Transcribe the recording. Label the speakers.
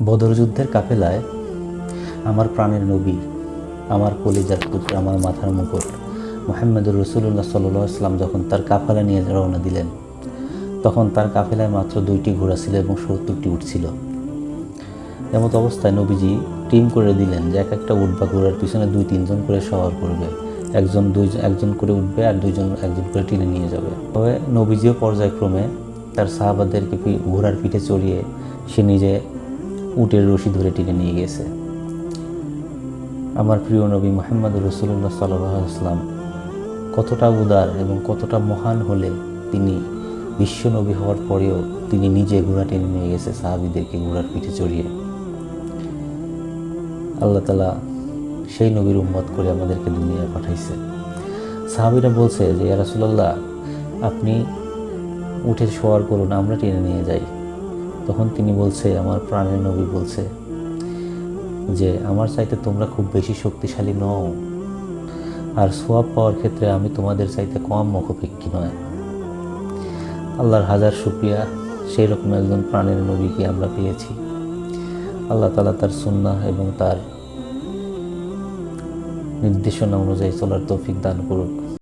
Speaker 1: বদর যুদ্ধের কাফেলায় আমার প্রাণের নবী, আমার কলিজার পুত্র, আমার মাথার মুকুট মুহাম্মদুর রাসূলুল্লাহ সাল্লাল্লাহু আলাইহি ওয়াসাল্লাম যখন তার কাফেলা নিয়ে রওনা দিলেন, তখন তার কাফেলায় মাত্র 2টি ঘোড়া ছিল এবং 70টি উট ছিল। এমত অবস্থায় নবীজি টিম করে দিলেন যে এক একটা উট বা ঘোড়ার পিছনে 2-3 জন করে সওয়ার করবে, একজন করে উঠবে আর একজন করে টেনে নিয়ে যাবে। তবে নবীজিও পর্যায়ক্রমে তার সাহাবাদেরকে ঘোড়ার পিঠে চড়িয়ে সে নিজে উটের রশি ধরে টেনে নিয়ে গেছে। আমার প্রিয় নবী মুহাম্মদুর রাসূলুল্লাহ সাল্লাল্লাহু আলাইহি ওয়াসাল্লাম কতটা উদার এবং কতটা মহান হলে তিনি বিশ্ব নবী হওয়ার পরেও তিনি নিজে ঘোড়া টেনে নিয়ে গেছে সাহাবীদেরকে ঘোড়ার পিঠে চড়িয়ে। আল্লাহ তাআলা সেই নবীর উম্মত করে আমাদেরকে দুনিয়ায় পাঠাইছে। সাহাবীরা বলছে যে ইয়া রাসূলুল্লাহ, আপনি উঠে সওয়ার করুন, আমরা টেনে নিয়ে যাই। তখন তিনি বলছে, আমার প্রাণের নবী বলছে যে আমার চাইতে তোমরা খুব বেশি শক্তিশালী নও, আর সোয়াব পাওয়ার ক্ষেত্রে আমি তোমাদের চাইতে কম মুখাপেক্ষী নয়। আল্লাহর হাজার শুকরিয়া, সেই রকম একজন প্রাণের নবীকে আমরা পেয়েছি। আল্লাহ তাআলা তার সুন্নাহ এবং তার নির্দেশনা অনুযায়ী চলার তৌফিক দান করুন।